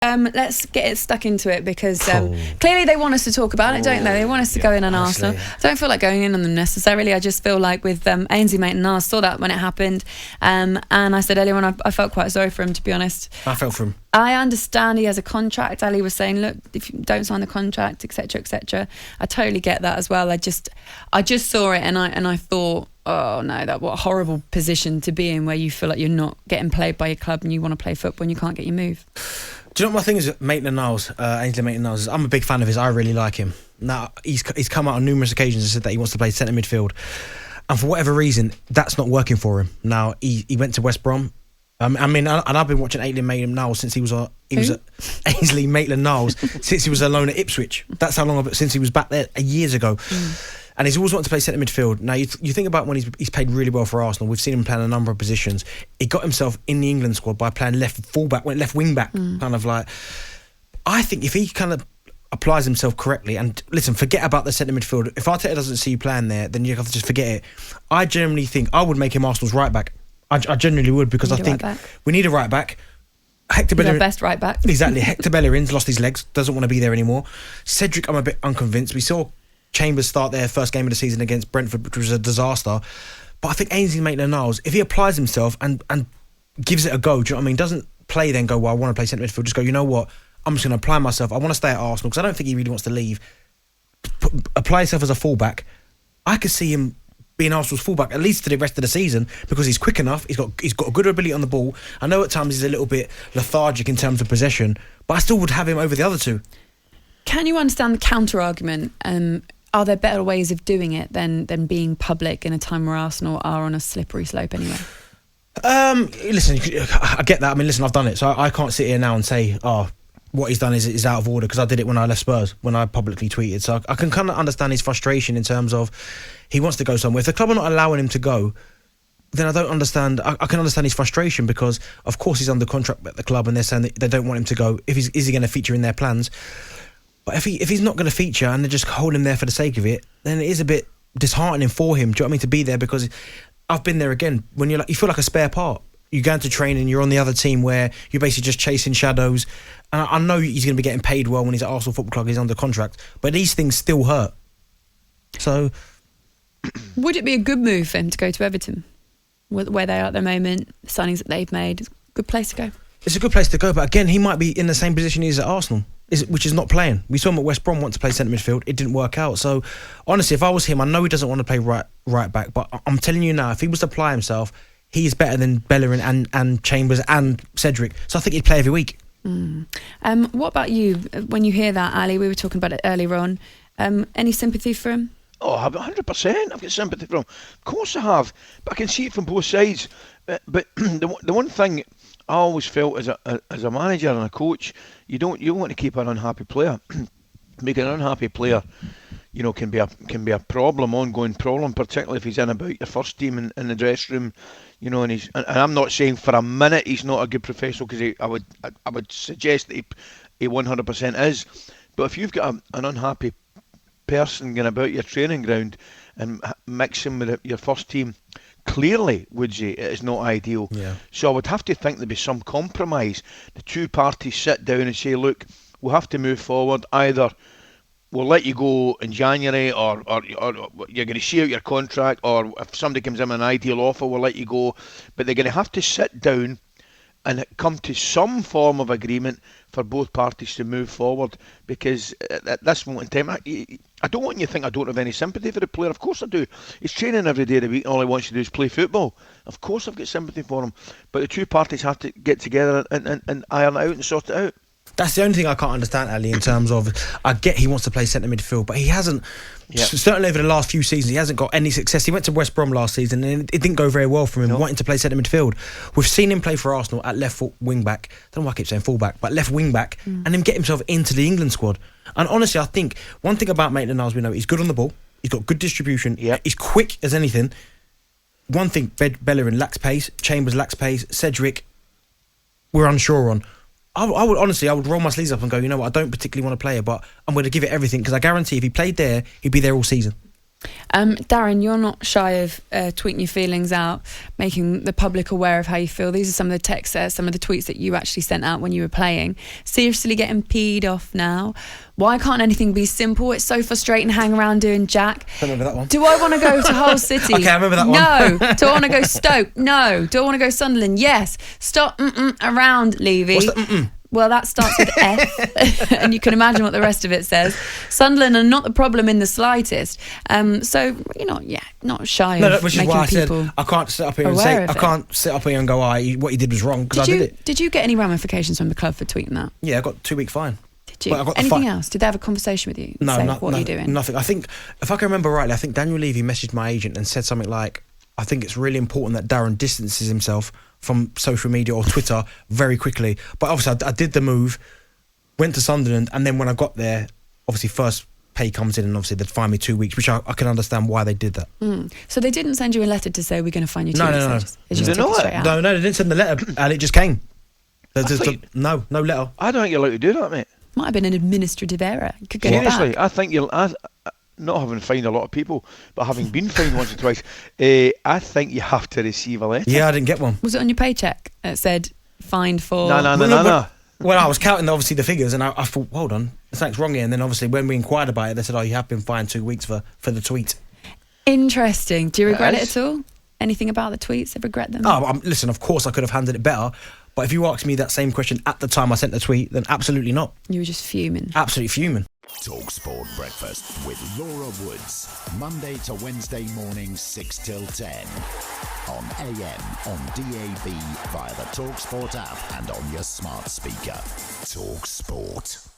Let's get it stuck into it because clearly they want us to talk about it, don't they? They want us to go in on Arsenal. I don't feel like going in on them necessarily. I just feel like with Ainsley Maitland-Niles, saw that when it happened, and I said earlier on I felt quite sorry for him, to be honest. I felt for him. I understand he has a contract. Ali was saying, look, if you don't sign the contract, etc., etc. I totally get that as well. I just saw it and I thought, oh no, what a horrible position to be in, where you feel like you're not getting played by your club and you want to play football and you can't get your move. Do you know what my thing is with Maitland-Niles, Ainsley Maitland-Niles? I'm a big fan of his. I really like him. Now, he's come out on numerous occasions and said that he wants to play centre midfield. And for whatever reason, that's not working for him. Now, he went to West Brom. And I've been watching Ainsley Maitland-Niles since he was Ainsley Maitland-Niles since he was alone at Ipswich. That's how long since he was back there years ago. And he's always wanted to play centre midfield. Now, you think about when he's played really well for Arsenal. We've seen him play in a number of positions. He got himself in the England squad by playing left fullback, went left wing back, kind of like. I think if he kind of applies himself correctly, and listen, forget about the centre midfield. If Arteta doesn't see you playing there, then you have to just forget it. I generally think I would make him Arsenal's right back. I genuinely would, because I think we need a right back. Hector Bellerin, our best right back. Exactly. Hector Bellerin's lost his legs, doesn't want to be there anymore. Cedric, I'm a bit unconvinced. We saw Chambers start their first game of the season against Brentford, which was a disaster. But I think Ainsley Maitland-Niles, if he applies himself and gives it a go, do you know what I mean? Doesn't play then go, well, I want to play centre midfield. Just go, you know what? I'm just going to apply myself. I want to stay at Arsenal because I don't think he really wants to leave. Apply himself as a fullback. I could see him being Arsenal's fullback at least to the rest of the season, because he's quick enough. He's got a good ability on the ball. I know at times he's a little bit lethargic in terms of possession, but I still would have him over the other two. Can you understand the counter argument? Are there better ways of doing it than being public in a time where Arsenal are on a slippery slope anyway? Listen, I get that. I mean, listen, I've done it, so I can't sit here now and say, what he's done is out of order, because I did it when I left Spurs, when I publicly tweeted. So I can kind of understand his frustration in terms of he wants to go somewhere. If the club are not allowing him to go, then I don't understand. I can understand his frustration, because of course he's under contract at the club and they're saying that they don't want him to go. Is he going to feature in their plans? But if he's not going to feature and they just hold him there for the sake of it, then it is a bit disheartening for him. Do you know what I mean? To be there, because I've been there again. When you feel like a spare part. You go into training, you're on the other team where you're basically just chasing shadows. And I know he's going to be getting paid well when he's at Arsenal Football Club, he's under contract. But these things still hurt. So, would it be a good move for him to go to Everton, where they are at the moment, the signings that they've made? It's a good place to go. It's a good place to go, but again, he might be in the same position he is at Arsenal, which is not playing. We saw him at West Brom want to play centre midfield. It didn't work out. So, honestly, if I was him, I know he doesn't want to play right back, but I'm telling you now, if he was to apply himself, he is better than Bellerin and Chambers and Cedric. So I think he'd play every week. What about you? When you hear that, Ali, we were talking about it earlier on. Any sympathy for him? Oh, 100%. I've got sympathy for him. Of course I have. But I can see it from both sides. But the one thing I always felt as a manager and a coach, you want to keep an unhappy player. Making an unhappy player, can be a problem, ongoing problem, particularly if he's in about your first team in the dressing room, and I'm not saying for a minute he's not a good professional, because I would suggest that he 100% is. But if you've got an unhappy person going about your training ground and mixing with your first team, clearly, Woodsy, it is not ideal. Yeah. So I would have to think there'd be some compromise. The two parties sit down and say, look, we'll have to move forward. Either we'll let you go in January, or you're going to see out your contract, or if somebody comes in with an ideal offer, we'll let you go. But they're going to have to sit down and come to some form of agreement for both parties to move forward, because at this moment in time, I don't want you to think I don't have any sympathy for the player. Of course I do. He's training every day of the week and all he wants to do is play football. Of course I've got sympathy for him. But the two parties have to get together and iron it out and sort it out. That's the only thing I can't understand, Ali, in terms of, I get he wants to play centre midfield, but he hasn't, certainly over the last few seasons, he hasn't got any success. He went to West Brom last season and it didn't go very well for him, wanting to play centre midfield. We've seen him play for Arsenal at left foot wing back, I don't know why I keep saying full back, but left wing back, and him get himself into the England squad. And honestly, I think one thing about Maitland-Niles, we know, he's good on the ball, he's got good distribution, he's quick as anything. One thing, Bellerin lacks pace, Chambers lacks pace, Cedric, we're unsure on. I would roll my sleeves up and go, you know what, I don't particularly want to play it, but I'm going to give it everything, because I guarantee if he played there, he'd be there all season. Darren, you're not shy of tweeting your feelings out, making the public aware of how you feel. These are some of the texts, some of the tweets that you actually sent out when you were playing. Seriously getting peed off now. Why can't anything be simple? It's so frustrating hang around doing jack. I remember that one. Do I want to go to Hull City? Okay, I remember that one. No. Do I want to go Stoke? No. Do I want to go Sunderland? Yes. Stop around, Levy. What's the Well, that starts with F, and you can imagine what the rest of it says. Sunderland are not the problem in the slightest. So you're not shy of which is making why I said people I can't sit up here and aware say of I it. can't sit up here and go, what he did was wrong, because I did it. Did you get any ramifications from the club for tweeting that? Yeah, I got a 2-week fine. Did you? But I got the Anything fine. else? Did they have a conversation with you? No, Say, no, what are you doing? nothing. I think, if I can remember rightly, I think Daniel Levy messaged my agent and said something like, I think it's really important that Darren distances himself from social media or Twitter very quickly. But obviously I did the move, went to Sunderland, and then when I got there, obviously first pay comes in and obviously they'd fine me 2 weeks, which I can understand why they did that. So they didn't send you a letter to say we're going to fine you 2 weeks? No. They just Did they took it not? straight out? No, they didn't send the letter, and it just came. No letter. I don't think you're allowed to do that, mate. Might have been an administrative error. You could get it Seriously, back. I think not having fined a lot of people, but having been fined once or twice, I think you have to receive a letter. Yeah, I didn't get one. Was it on your paycheck? It said fined for... No. Well, I was counting obviously the figures, and I thought, hold on, something's wrong here. And then obviously when we inquired about it, they said, you have been fined 2 weeks for the tweet. Interesting. Do you regret it Yes. at all? Anything about the tweets? Ever regret them? Listen, of course I could have handled it better, but if you asked me that same question at the time I sent the tweet, then absolutely not. You were just fuming. Absolutely fuming. talkSPORT Breakfast with Laura Woods. Monday to Wednesday mornings 6 till 10. On AM, on DAB, via the talkSPORT app and on your smart speaker. talkSPORT.